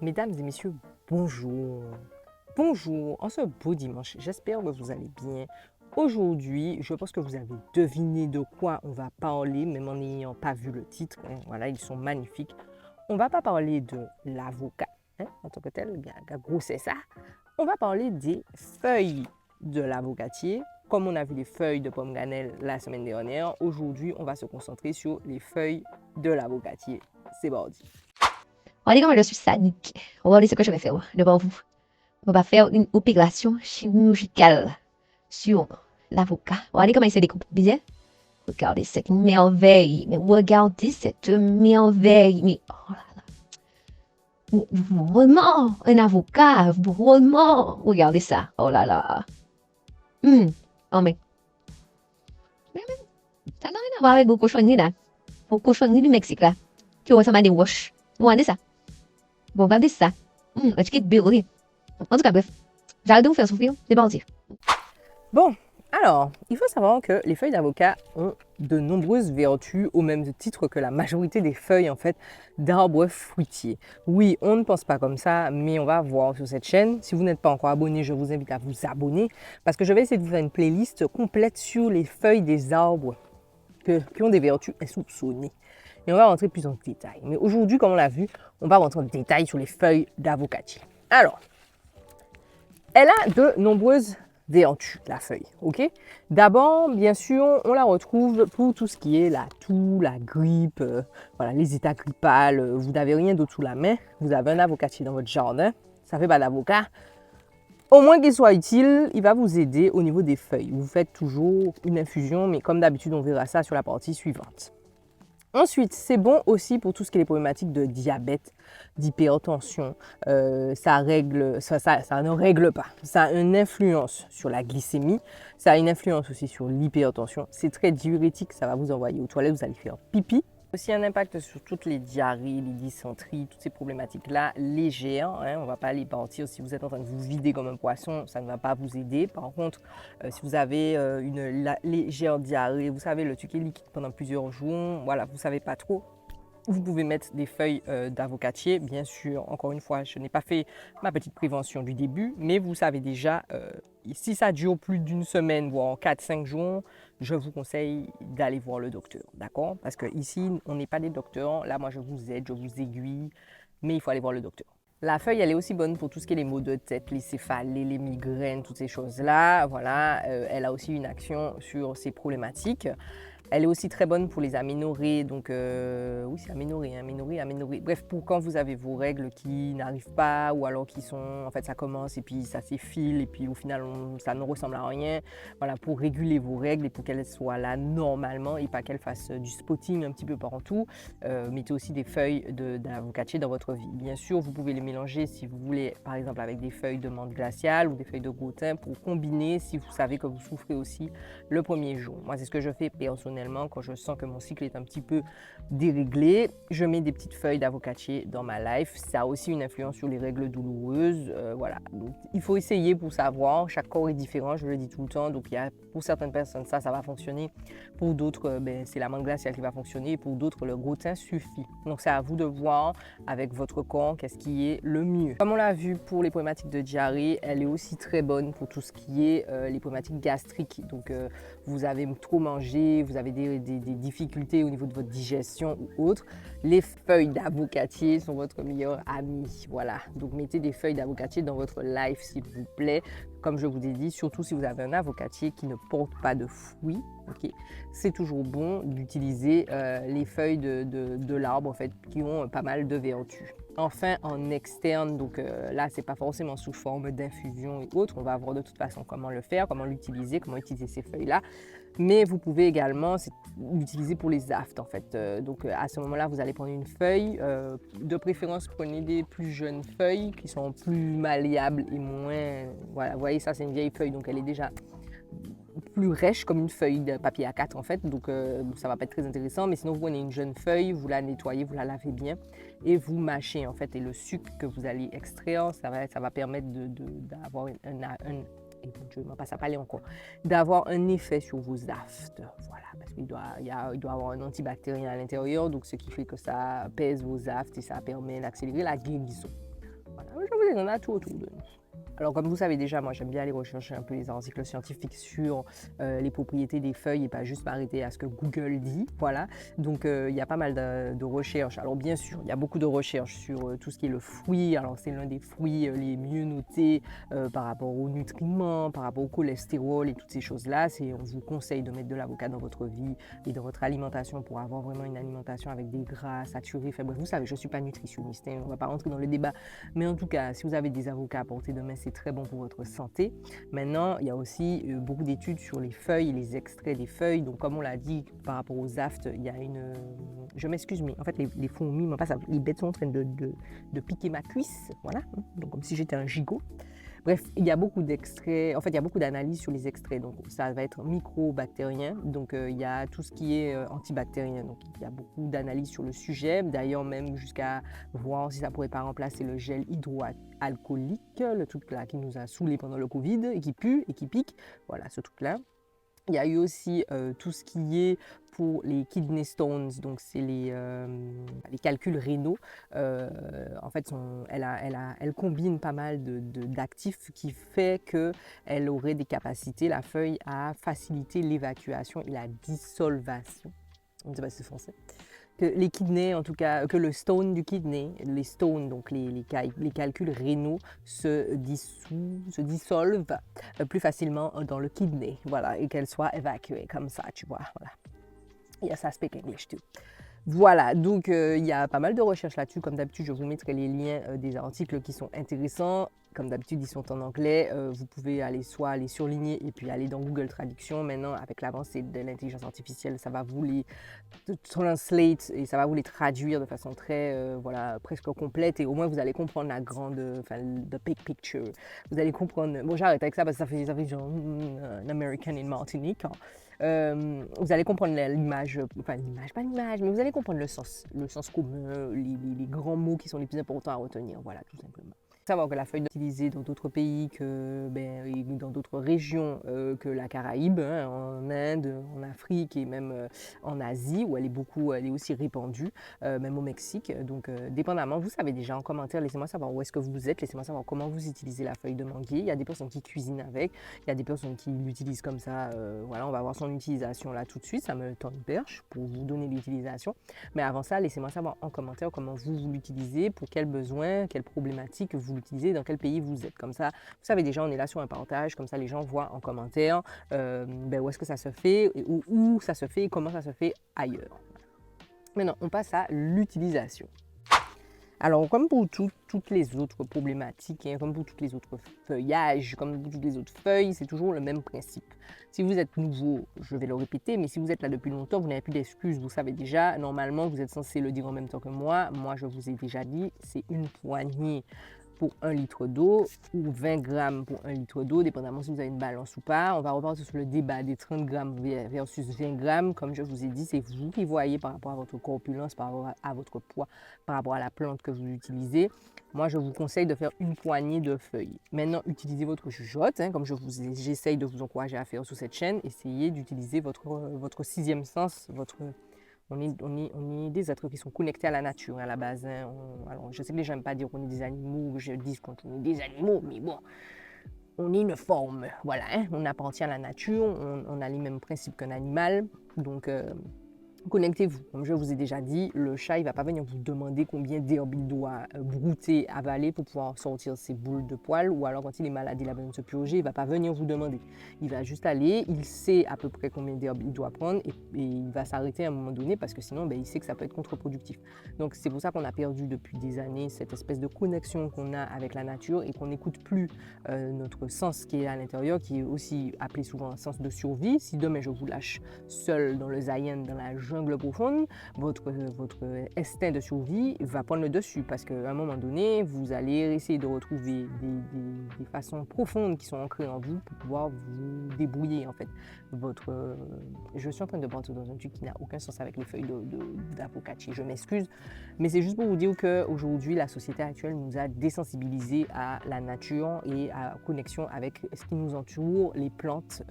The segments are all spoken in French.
Mesdames et messieurs, bonjour. Bonjour, en ce beau dimanche, j'espère que vous allez bien. Aujourd'hui, je pense que vous avez deviné de quoi on va parler, même en n'ayant pas vu le titre. Voilà, ils sont magnifiques. On ne va pas parler de l'avocat en tant que tel, bien, gros c'est ça. On va parler des feuilles de l'avocatier. Comme on a vu les feuilles de pomme cannelle la semaine dernière, aujourd'hui, on va se concentrer sur les feuilles de l'avocatier. C'est parti. Olha como eu suis sadique. Olha ce que je vais faire devant vous. On va faire une opération chirurgicale sur l'avocat. Regardez comment il se découpe bien. Regardez cette merveille. Mais regardez cette merveille. Mais oh là là. Vraiment, un avocat. Vraiment. Regardez ça. Oh là là. Oh mais. Ça n'a rien à voir avec vos cochonneries là. Vos cochonneries du Mexique là. Tu ressembles à des wash. Regardez ça. Regardez ça. Un petit billet. En tout cas, bref. J'arrête de vous faire souffrir. C'est parti. Bon, alors, il faut savoir que les feuilles d'avocat ont de nombreuses vertus au même titre que la majorité des feuilles en fait d'arbres fruitiers. Oui, on ne pense pas comme ça, mais on va voir sur cette chaîne. Si vous n'êtes pas encore abonné, je vous invite à vous abonner parce que je vais essayer de vous faire une playlist complète sur les feuilles des arbres qui ont des vertus insoupçonnées. Et on va rentrer plus en détail. Mais aujourd'hui, comme on l'a vu, on va rentrer en détail sur les feuilles d'avocatier. Alors, elle a de nombreuses vertus, la feuille, ok? D'abord, bien sûr, on la retrouve pour tout ce qui est la toux, la grippe, voilà, les états grippales. Vous n'avez rien d'autre sous la main, vous avez un avocatier dans votre jardin, ça fait pas d'avocat. Au moins qu'il soit utile, il va vous aider au niveau des feuilles. Vous faites toujours une infusion, mais comme d'habitude, on verra ça sur la partie suivante. Ensuite, c'est bon aussi pour tout ce qui est les problématiques de diabète, d'hypertension. Ça ne règle pas. Ça a une influence sur la glycémie. Ça a une influence aussi sur l'hypertension. C'est très diurétique. Ça va vous envoyer aux toilettes. Vous allez faire pipi. Aussi un impact sur toutes les diarrhées, les dysenteries, toutes ces problématiques-là légères. On ne va pas les partir. Si vous êtes en train de vous vider comme un poisson, ça ne va pas vous aider. Par contre, si vous avez une légère diarrhée, vous savez, le truc est liquide pendant plusieurs jours, voilà, vous ne savez pas trop, vous pouvez mettre des feuilles d'avocatier. Bien sûr, encore une fois, je n'ai pas fait ma petite prévention du début, mais vous savez déjà, si ça dure plus d'une semaine, voire 4-5 jours, je vous conseille d'aller voir le docteur, d'accord? Parce que ici, on n'est pas des docteurs. Là, moi, je vous aide, je vous aiguille, mais il faut aller voir le docteur. La feuille, elle est aussi bonne pour tout ce qui est les maux de tête, les céphalées, les migraines, toutes ces choses-là. Voilà, elle a aussi une action sur ces problématiques. Elle est aussi très bonne pour les aménorrhées, donc oui c'est aménorrhée. Bref, pour quand vous avez vos règles qui n'arrivent pas ou alors qui sont, en fait ça commence et puis ça s'effile et puis au final ça ne ressemble à rien. Voilà, pour réguler vos règles et pour qu'elles soient là normalement et pas qu'elles fassent du spotting un petit peu partout. Mettez aussi des feuilles d'avocatier dans votre vie. Bien sûr, vous pouvez les mélanger si vous voulez, par exemple avec des feuilles de menthe glaciale ou des feuilles de gros thym pour combiner si vous savez que vous souffrez aussi le premier jour. Moi, c'est ce que je fais personnellement quand je sens que mon cycle est un petit peu déréglé. Je mets des petites feuilles d'avocatier dans ma life. Ça a aussi une influence sur les règles douloureuses. Voilà. Donc, il faut essayer pour savoir. Chaque corps est différent, je le dis tout le temps. Donc, pour certaines personnes, ça va fonctionner. Pour d'autres, c'est la menthe glaciale qui va fonctionner. Pour d'autres, le gros thym suffit. Donc, c'est à vous de voir avec votre corps qu'est-ce qui est le mieux. Comme on l'a vu pour les problématiques de diarrhée, elle est aussi très bonne pour tout ce qui est les problématiques gastriques. Donc, vous avez trop mangé, vous avez des difficultés au niveau de votre digestion ou autre, les feuilles d'avocatier sont votre meilleur ami. Voilà, donc mettez des feuilles d'avocatier dans votre life s'il vous plaît. Comme je vous ai dit, surtout si vous avez un avocatier qui ne porte pas de fruits, okay, c'est toujours bon d'utiliser les feuilles de l'arbre en fait, qui ont pas mal de vertus. Enfin, en externe, donc là, c'est pas forcément sous forme d'infusion et autres. On va voir de toute façon comment le faire, comment l'utiliser, comment utiliser ces feuilles-là. Mais vous pouvez également l'utiliser pour les aftes en fait. Donc à ce moment-là, vous allez prendre une feuille. De préférence, prenez des plus jeunes feuilles qui sont plus malléables et moins... Voilà, vous voyez, ça c'est une vieille feuille, donc elle est déjà plus rêche comme une feuille de papier A4 en fait, donc ça va pas être très intéressant. Mais sinon, vous prenez une jeune feuille, vous la nettoyez, vous la lavez bien et vous mâchez en fait. Et le sucre que vous allez extraire, ça va permettre d'avoir et bon, je ne m'en passe à parler encore, d'avoir un effet sur vos aftes. Voilà, parce qu'il doit avoir un antibactérien à l'intérieur, donc ce qui fait que ça pèse vos aftes et ça permet d'accélérer la guérison. je vous dis, on a tout autour de nous. Alors, comme vous savez déjà, moi, j'aime bien aller rechercher un peu les articles scientifiques sur les propriétés des feuilles et pas juste m'arrêter à ce que Google dit. Voilà. Donc, il y a pas mal de recherches. Alors, bien sûr, il y a beaucoup de recherches sur tout ce qui est le fruit. Alors, c'est l'un des fruits les mieux notés par rapport aux nutriments, par rapport au cholestérol et toutes ces choses-là. On vous conseille de mettre de l'avocat dans votre vie et dans votre alimentation pour avoir vraiment une alimentation avec des gras saturés. Enfin, bref, vous savez, je ne suis pas nutritionniste. Hein, on ne va pas rentrer dans le débat. Mais en tout cas, si vous avez des avocats à portée de main, c'est très bon pour votre santé. Maintenant, il y a aussi beaucoup d'études sur les feuilles et les extraits des feuilles. Donc, comme on l'a dit, par rapport aux aftes, il y a une... je m'excuse, mais en fait, les fourmis, les bêtes sont en train de piquer ma cuisse. Voilà, donc comme si j'étais un gigot. Bref, il y a beaucoup d'extraits, en fait, il y a beaucoup d'analyses sur les extraits. Donc, ça va être microbactérien. Donc, il y a tout ce qui est antibactérien. Donc, il y a beaucoup d'analyses sur le sujet. D'ailleurs, même jusqu'à voir si ça ne pourrait pas remplacer le gel hydroalcoolique, le truc là qui nous a saoulés pendant le Covid et qui pue et qui pique. Voilà, ce truc-là. Il y a eu aussi tout ce qui est pour les kidney stones, donc c'est les calculs rénaux. En fait, elle combine pas mal d'actifs qui fait qu'elle aurait des capacités, la feuille, à faciliter l'évacuation et la dissolvation. Je ne sais pas si c'est français. Que les kidneys, en tout cas, que le stone du kidney, les stones, donc les calculs rénaux se dissolvent plus facilement dans le kidney, voilà, et qu'elles soient évacuées comme ça, tu vois, voilà. Yes, I speak English too. Voilà, donc il y a pas mal de recherches là-dessus. Comme d'habitude, je vous mettrai les liens des articles qui sont intéressants. Comme d'habitude, ils sont en anglais. Vous pouvez soit les surligner et puis aller dans Google Traduction. Maintenant, avec l'avancée de l'intelligence artificielle, ça va vous les translate et ça va vous les traduire de façon très, voilà, presque complète. Et au moins, vous allez comprendre la grande, enfin, the big picture. Vous allez comprendre. Bon, j'arrête avec ça parce que ça fait genre un American in Martinique. Hein. Vous allez comprendre l'image, enfin l'image, pas l'image, mais vous allez comprendre le sens commun, les grands mots qui sont les plus importants à retenir, voilà, tout simplement. Savoir que la feuille est utilisée dans d'autres pays, et dans d'autres régions que la Caraïbe, hein, en Inde, en Afrique et même en Asie, où elle est aussi répandue, même au Mexique. Donc, dépendamment, vous savez déjà en commentaire, laissez-moi savoir où est-ce que vous êtes, laissez-moi savoir comment vous utilisez la feuille de manguier. Il y a des personnes qui cuisinent avec, il y a des personnes qui l'utilisent comme ça. Voilà, on va voir son utilisation là tout de suite. Ça me tend une perche pour vous donner l'utilisation. Mais avant ça, laissez-moi savoir en commentaire comment vous l'utilisez, pour quels besoins, quelles problématiques vous l'utilisez, dans quel pays vous êtes. Comme ça, vous savez déjà, on est là sur un partage. Comme ça, les gens voient en commentaire où est-ce que ça se fait, où ça se fait, et comment ça se fait ailleurs. Maintenant, on passe à l'utilisation. Alors, comme pour toutes les autres problématiques, hein, comme pour tous les autres feuillages, comme pour toutes les autres feuilles, c'est toujours le même principe. Si vous êtes nouveau, je vais le répéter, mais si vous êtes là depuis longtemps, vous n'avez plus d'excuses, vous savez déjà, normalement, vous êtes censé le dire en même temps que moi. Moi, je vous ai déjà dit, c'est une poignée pour 1 litre d'eau ou 20 grammes pour 1 litre d'eau, dépendamment si vous avez une balance ou pas. On va repartir sur le débat des 30 grammes versus 20 grammes. Comme je vous ai dit, c'est vous qui voyez par rapport à votre corpulence, par rapport à votre poids, par rapport à la plante que vous utilisez. Moi, je vous conseille de faire une poignée de feuilles. Maintenant, utilisez votre jugeote, hein, comme j'essaye de vous encourager à faire sur cette chaîne. Essayez d'utiliser votre sixième sens, on est des êtres qui sont connectés à la nature à la base. Hein. Alors, je sais que les gens n'aiment pas dire qu'on est des animaux, je dis qu'on est des animaux, mais bon, on est une forme. Voilà, hein. On appartient à la nature, on a les mêmes principes qu'un animal. Donc, connectez-vous. Comme je vous ai déjà dit, le chat, il ne va pas venir vous demander combien d'herbes il doit brouter, avaler pour pouvoir sortir ses boules de poils. Ou alors, quand il est malade, il a besoin de se purger, il ne va pas venir vous demander. Il va juste aller, il sait à peu près combien d'herbes il doit prendre et il va s'arrêter à un moment donné parce que sinon, il sait que ça peut être contre-productif. Donc, c'est pour ça qu'on a perdu depuis des années cette espèce de connexion qu'on a avec la nature et qu'on n'écoute plus notre sens qui est à l'intérieur, qui est aussi appelé souvent un sens de survie. Si demain, je vous lâche seul dans le Zayen, dans la jungle profonde, votre instinct de survie va prendre le dessus parce qu'à un moment donné, vous allez essayer de retrouver des façons profondes qui sont ancrées en vous pour pouvoir vous débrouiller en fait. Je suis en train de partir dans un truc qui n'a aucun sens avec les feuilles d'avocatier, je m'excuse, mais c'est juste pour vous dire qu'aujourd'hui, la société actuelle nous a désensibilisés à la nature et à la connexion avec ce qui nous entoure, les plantes,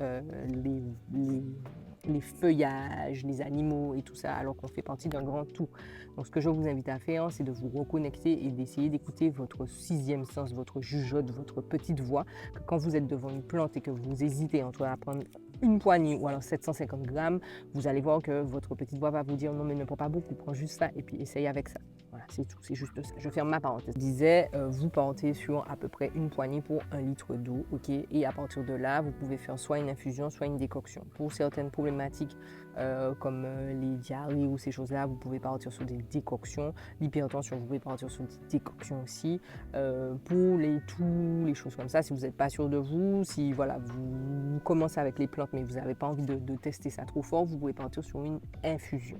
les feuillages, les animaux et tout ça, alors qu'on fait partie d'un grand tout. Donc ce que je vous invite à faire, c'est de vous reconnecter et d'essayer d'écouter votre sixième sens, votre jugeote, votre petite voix, que quand vous êtes devant une plante et que vous hésitez entre la prendre une poignée ou alors 750 grammes, vous allez voir que votre petite voix va vous dire non mais ne prends pas beaucoup, prends juste ça et puis essaye avec ça. Voilà, c'est tout, c'est juste ça. Je ferme ma parenthèse. Je disais, vous partez sur à peu près une poignée pour 1 litre d'eau, ok? Et à partir de là, vous pouvez faire soit une infusion, soit une décoction. Pour certaines problématiques comme les diarrhées ou ces choses-là, vous pouvez partir sur des décoctions. L'hypertension, vous pouvez partir sur des décoctions aussi. Pour les choses comme ça, si vous n'êtes pas sûr de vous, si voilà, vous commencez avec les plantes mais vous n'avez pas envie de tester ça trop fort, vous pouvez partir sur une infusion.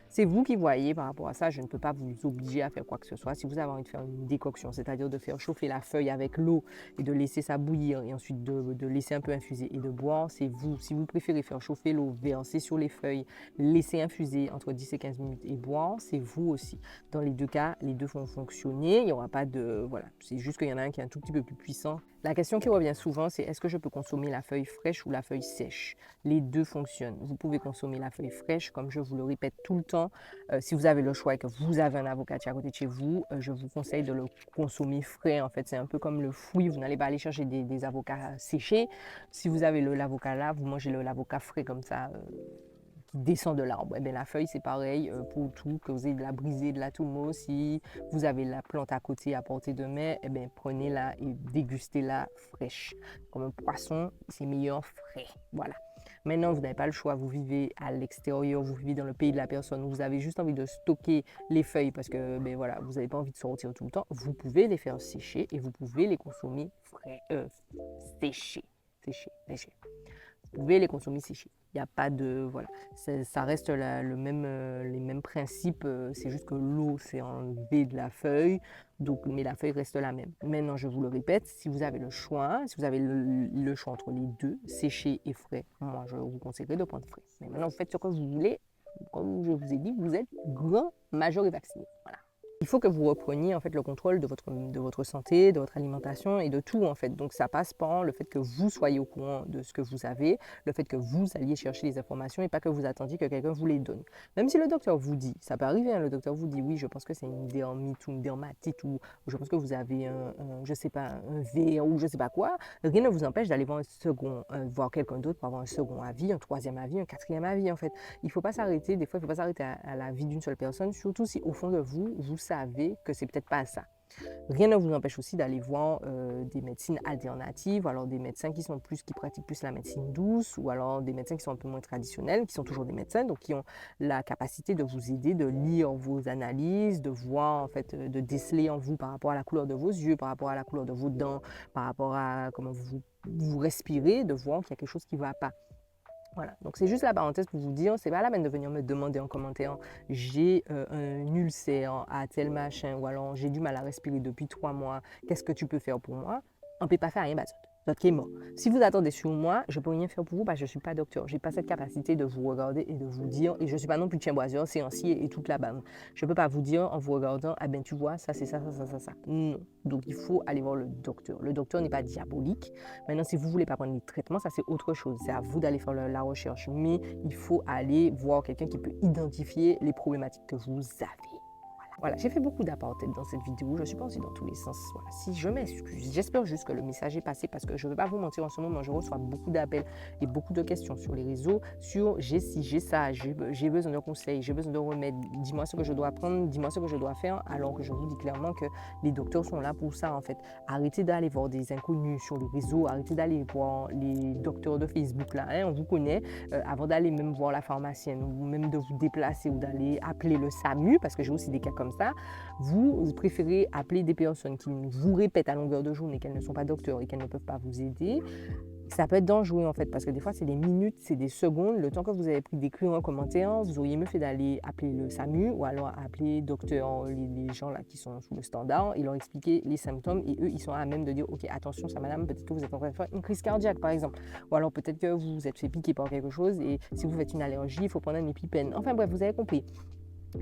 C'est vous qui voyez par rapport à ça, je ne peux pas vous obliger à faire quoi que ce soit. Si vous avez envie de faire une décoction, c'est-à-dire de faire chauffer la feuille avec l'eau et de laisser ça bouillir et ensuite de laisser un peu infuser et de boire, c'est vous. Si vous préférez faire chauffer l'eau, verser sur les feuilles, laisser infuser entre 10 et 15 minutes et boire, c'est vous aussi. Dans les deux cas, les deux vont fonctionner, il n'y aura pas de... Voilà, c'est juste qu'il y en a un qui est un tout petit peu plus puissant. La question qui revient souvent, c'est est-ce que je peux consommer la feuille fraîche ou la feuille sèche? Les deux fonctionnent. Vous pouvez consommer la feuille fraîche, comme je vous le répète tout le temps. Si vous avez le choix et que vous avez un avocatier à côté de chez vous, je vous conseille de le consommer frais. En fait, c'est un peu comme le fruit. Vous n'allez pas aller chercher des avocats séchés. Si vous avez l'avocat là, vous mangez l'avocat frais comme ça. Qui descend de l'arbre. Eh bien, la feuille, c'est pareil pour tout, que vous ayez de la brisée, de la toumo. Si vous avez la plante à côté, à portée de main, eh bien, prenez-la et dégustez-la fraîche. Comme un poisson, c'est meilleur frais. Voilà. Maintenant, vous n'avez pas le choix. Vous vivez à l'extérieur, vous vivez dans le pays de la personne. Vous avez juste envie de stocker les feuilles parce que ben, voilà, vous n'avez pas envie de sortir tout le temps. Vous pouvez les faire sécher et vous pouvez les consommer frais, séchés. Séchés. Vous pouvez les consommer séchés. Il n'y a pas de... Voilà. Ça reste les mêmes principes. C'est juste que l'eau s'est enlevée de la feuille. Donc, mais la feuille reste la même. Maintenant, je vous le répète, si vous avez le choix, si vous avez le choix entre les deux, séché et frais, moi, je vous conseillerais de prendre frais. Mais maintenant, vous faites ce que vous voulez. Comme je vous ai dit, vous êtes grand, majeur et vacciné. Voilà. Il faut que vous repreniez en fait le contrôle de votre santé, de votre alimentation et de tout en fait. Donc ça passe par le fait que vous soyez au courant de ce que vous avez, le fait que vous alliez chercher les informations et pas que vous attendiez que quelqu'un vous les donne. Même si le docteur vous dit, ça peut arriver, hein, le docteur vous dit oui, je pense que c'est une dermite ou une dermatite ou je pense que vous avez je sais pas, un verre ou je sais pas quoi, rien ne vous empêche d'aller voir voir quelqu'un d'autre pour avoir un second avis, un troisième avis, un quatrième avis en fait. Il faut pas s'arrêter, des fois il faut pas s'arrêter à la vie d'une seule personne, surtout si au fond de vous, vous savez que c'est peut-être pas ça. Rien ne vous empêche aussi d'aller voir des médecines alternatives, ou alors des médecins qui pratiquent plus la médecine douce, ou alors des médecins qui sont un peu moins traditionnels, qui sont toujours des médecins, donc qui ont la capacité de vous aider, de lire vos analyses, de voir en fait, de déceler en vous par rapport à la couleur de vos yeux, par rapport à la couleur de vos dents, par rapport à comment vous respirez, de voir qu'il y a quelque chose qui ne va pas. Voilà, donc c'est juste la parenthèse pour vous dire, c'est pas la peine de venir me demander en commentaire, j'ai un ulcère à tel machin, ou alors j'ai du mal à respirer depuis 3 mois, qu'est-ce que tu peux faire pour moi? On ne peut pas faire rien, d'autre qui est mort. Si vous attendez sur moi, je ne peux rien faire pour vous parce que je ne suis pas docteur. Je n'ai pas cette capacité de vous regarder et de vous dire, et je ne suis pas non plus tiens-boiseur, séancier et toute la bande. Je ne peux pas vous dire en vous regardant, ah ben tu vois, ça c'est ça. Non. Donc il faut aller voir le docteur. Le docteur n'est pas diabolique. Maintenant, si vous ne voulez pas prendre les traitements, ça c'est autre chose. C'est à vous d'aller faire la recherche. Mais il faut aller voir quelqu'un qui peut identifier les problématiques que vous avez. Voilà, j'ai fait beaucoup d'apartés dans cette vidéo, je suis pas aussi dans tous les sens. Voilà, si je m'excuse, j'espère juste que le message est passé parce que je ne veux pas vous mentir, en ce moment, je reçois beaucoup d'appels et beaucoup de questions sur les réseaux, sur j'ai ci, j'ai ça, j'ai besoin de conseils, j'ai besoin de remèdes, dis-moi ce que je dois prendre, dis-moi ce que je dois faire, alors que je vous dis clairement que les docteurs sont là pour ça en fait. Arrêtez d'aller voir des inconnus sur les réseaux, arrêtez d'aller voir les docteurs de Facebook là, hein, on vous connaît, avant d'aller même voir la pharmacienne ou même de vous déplacer ou d'aller appeler le SAMU, parce que j'ai aussi des cas comme ça, vous préférez appeler des personnes qui vous répètent à longueur de journée qu'elles ne sont pas docteurs et qu'elles ne peuvent pas vous aider. Ça peut être dangereux en fait, parce que des fois c'est des minutes, c'est des secondes, le temps que vous avez pris d'écrire un commentaire, vous auriez mieux fait d'aller appeler le SAMU ou alors appeler docteur, les gens là qui sont sous le standard, et leur expliquer les symptômes et eux ils sont à même de dire ok attention ça madame, peut-être que vous êtes en train de faire une crise cardiaque par exemple, ou alors peut-être que vous vous êtes fait piquer par quelque chose et si vous faites une allergie il faut prendre un épipène, enfin bref vous avez compris,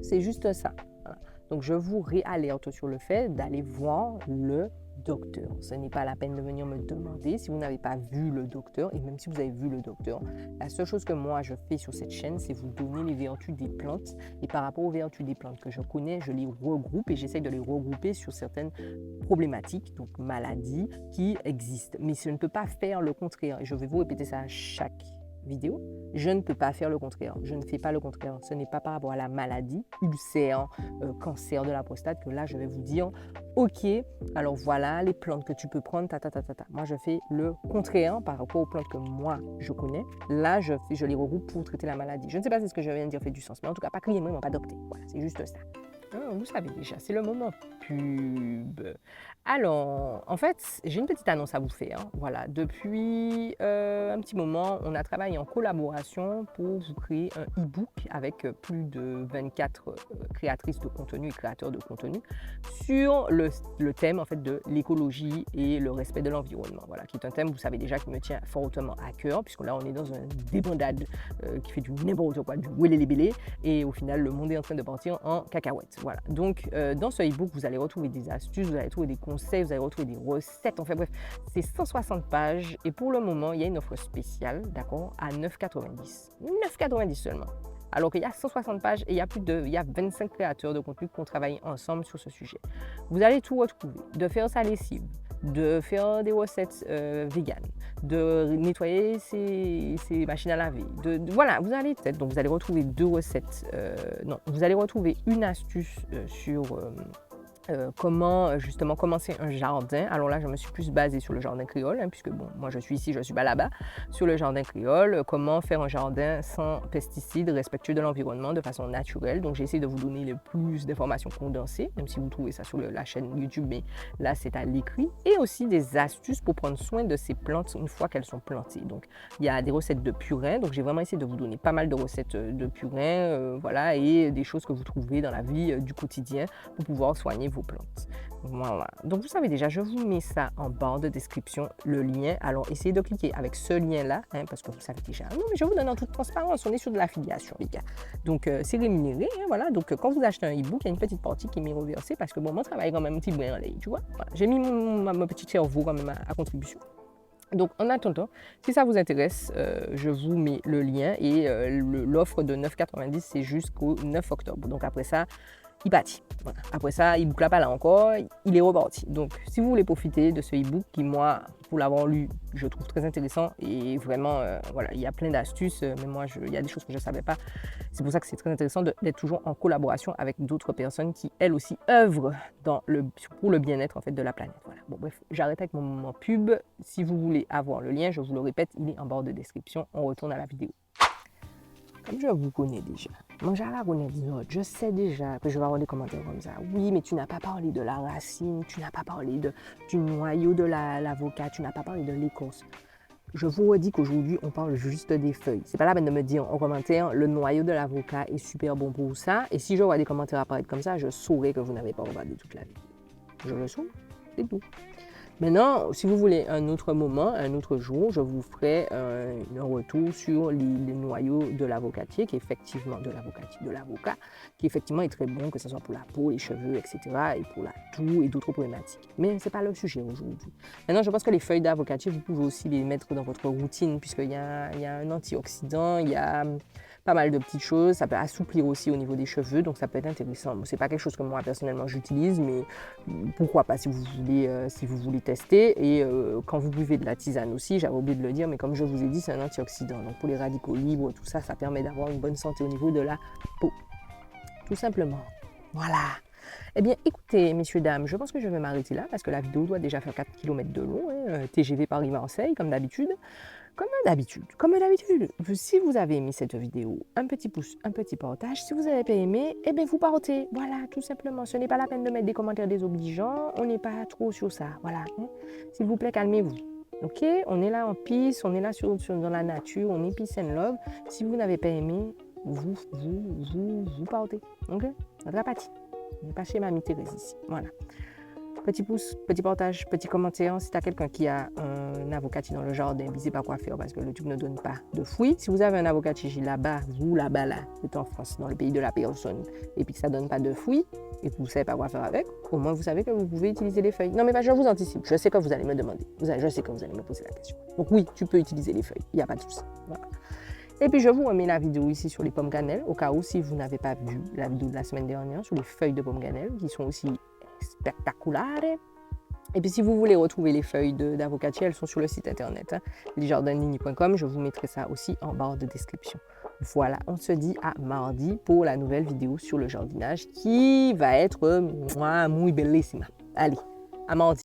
c'est juste ça. Voilà. Donc je vous réalerte sur le fait d'aller voir le docteur. Ce n'est pas la peine de venir me demander si vous n'avez pas vu le docteur, et même si vous avez vu le docteur, la seule chose que moi je fais sur cette chaîne, c'est vous donner les vertus des plantes, et par rapport aux vertus des plantes que je connais, je les regroupe et j'essaie de les regrouper sur certaines problématiques, donc maladies qui existent. Mais je ne peux pas faire le contraire, et je vais vous répéter ça à chaque vidéo, je ne peux pas faire le contraire. Je ne fais pas le contraire. Ce n'est pas par rapport à la maladie, ulcère, cancer de la prostate, que là, je vais vous dire, OK, alors voilà les plantes que tu peux prendre, Moi, je fais le contraire par rapport aux plantes que moi, je connais. Là, je les regroupe pour traiter la maladie. Je ne sais pas si ce que je viens de dire fait du sens, mais en tout cas, pas crier, moi, pas adopté. Voilà, c'est juste ça. Vous savez déjà, c'est le moment pub. Alors, en fait, j'ai une petite annonce à vous faire. Voilà, depuis un petit moment, on a travaillé en collaboration pour vous créer un e-book avec plus de 24 créatrices de contenu et créateurs de contenu sur le thème en fait de l'écologie et le respect de l'environnement. Voilà, qui est un thème, vous savez déjà, qui me tient fortement à cœur, puisque là, on est dans un débandade qui fait du n'importe quoi, du wélé-lébélé, et au final, le monde est en train de partir en cacahuète. Voilà, donc dans ce e-book, vous allez retrouver des astuces, vous allez retrouver des conseils, vous allez retrouver des recettes, enfin bref, c'est 160 pages et pour le moment, il y a une offre spéciale, d'accord, à 9,90. 9,90 seulement. Alors qu'il y a 160 pages et il y a 25 créateurs de contenu qui ont travaillé ensemble sur ce sujet. Vous allez tout retrouver, de faire sa lessive, de faire des recettes véganes, de nettoyer ses machines à laver. Voilà, vous allez retrouver deux recettes. Non, vous allez retrouver une astuce sur comment justement commencer un jardin. Alors là, je me suis plus basée sur le jardin créole, puisque bon, moi je suis ici, je suis pas là-bas, sur le jardin créole, comment faire un jardin sans pesticides, respectueux de l'environnement, de façon naturelle. Donc j'ai essayé de vous donner le plus d'informations condensées, même si vous trouvez ça sur la chaîne YouTube, mais là c'est à l'écrit, et aussi des astuces pour prendre soin de ces plantes une fois qu'elles sont plantées. Donc il y a des recettes de purin, donc j'ai vraiment essayé de vous donner pas mal de recettes de purin, voilà, et des choses que vous trouvez dans la vie du quotidien pour pouvoir soigner vos plantes. Voilà. Donc vous savez déjà, je vous mets ça en barre de description, le lien. Alors essayez de cliquer avec ce lien-là, parce que vous savez déjà. Non, mais je vous donne en toute transparence, on est sur de l'affiliation, les gars. Donc c'est rémunéré, voilà. Donc quand vous achetez un e-book, il y a une petite partie qui m'est reversée parce que bon, moi travaille quand même un petit peu en ligne, tu vois. Voilà. J'ai mis mon petit cerveau quand même à contribution. Donc en attendant, si ça vous intéresse, je vous mets le lien et l'offre de 9,90 c'est jusqu'au 9 octobre. Donc après ça, il bâtit. Voilà. Après ça, il ne boucle pas là encore, il est reparti. Donc, si vous voulez profiter de ce e-book qui, moi, pour l'avoir lu, je trouve très intéressant et vraiment, voilà, il y a plein d'astuces, mais moi, il y a des choses que je ne savais pas. C'est pour ça que c'est très intéressant d'être toujours en collaboration avec d'autres personnes qui, elles aussi, œuvrent pour le bien-être en fait, de la planète. Voilà. Bon, bref, j'arrête avec mon pub. Si vous voulez avoir le lien, je vous le répète, il est en barre de description. On retourne à la vidéo. Comme je vous connais déjà, moi j'ai la connaître, je sais déjà que je vais avoir des commentaires comme ça. Oui, mais tu n'as pas parlé de la racine, tu n'as pas parlé du noyau de l'avocat, tu n'as pas parlé de l'écorce. Je vous redis qu'aujourd'hui, on parle juste des feuilles. C'est pas la peine de me dire en commentaire, le noyau de l'avocat est super bon pour ça. Et si je vois des commentaires apparaître comme ça, je saurai que vous n'avez pas regardé toute la vidéo. Je le saurai, c'est tout. Maintenant, si vous voulez un autre moment, un autre jour, je vous ferai un retour sur les noyaux de l'avocatier, qui est effectivement de l'avocat, qui effectivement est très bon, que ce soit pour la peau, les cheveux, etc., et pour la toux et d'autres problématiques. Mais ce n'est pas le sujet aujourd'hui. Maintenant, je pense que les feuilles d'avocatier, vous pouvez aussi les mettre dans votre routine, puisqu'il y a un antioxydant, il y a pas mal de petites choses. Ça peut assouplir aussi au niveau des cheveux, donc ça peut être intéressant. C'est pas quelque chose que moi personnellement j'utilise, mais pourquoi pas si vous voulez tester. Et quand vous buvez de la tisane aussi, j'avais oublié de le dire, mais comme je vous ai dit, c'est un antioxydant. Donc pour les radicaux libres, tout ça, ça permet d'avoir une bonne santé au niveau de la peau. Tout simplement. Voilà. Eh bien, écoutez, messieurs, dames, je pense que je vais m'arrêter là parce que la vidéo doit déjà faire 4 km de long, TGV Paris-Marseille, comme d'habitude. Comme d'habitude, si vous avez aimé cette vidéo, un petit pouce, un petit partage. Si vous n'avez pas aimé, eh bien vous partez. Voilà, tout simplement. Ce n'est pas la peine de mettre des commentaires désobligeants. On n'est pas trop sur ça. Voilà. S'il vous plaît, calmez-vous. Ok? On est là en peace, on est là dans la nature, on est peace and love. Si vous n'avez pas aimé, vous partez. Ok? Rapatis. On n'est pas chez Mamie Thérèse ici. Voilà. Petit pouce, petit partage, petit commentaire. Si tu as quelqu'un qui a un avocatier dans le jardin, ne sais pas quoi faire parce que le truc ne donne pas de fruits. Si vous avez un avocatier là-bas, vous là-bas, là, c'est en France, dans le pays de la personne, et puis que ça ne donne pas de fruits, et que vous ne savez pas quoi faire avec, au moins vous savez que vous pouvez utiliser les feuilles. Non mais je vous anticipe, je sais que vous allez me demander, je sais que vous allez me poser la question. Donc oui, tu peux utiliser les feuilles, il n'y a pas de souci. Voilà. Et puis je vous remets la vidéo ici sur les pommes cannelle, au cas où si vous n'avez pas vu la vidéo de la semaine dernière sur les feuilles de pommes cannelle, qui sont aussi spectaculaires. Et puis si vous voulez retrouver les feuilles d'avocatier, elles sont sur le site internet, lesjardinini.com, je vous mettrai ça aussi en barre de description. Voilà, on se dit à mardi pour la nouvelle vidéo sur le jardinage qui va être muy bellissima. Allez, à mardi.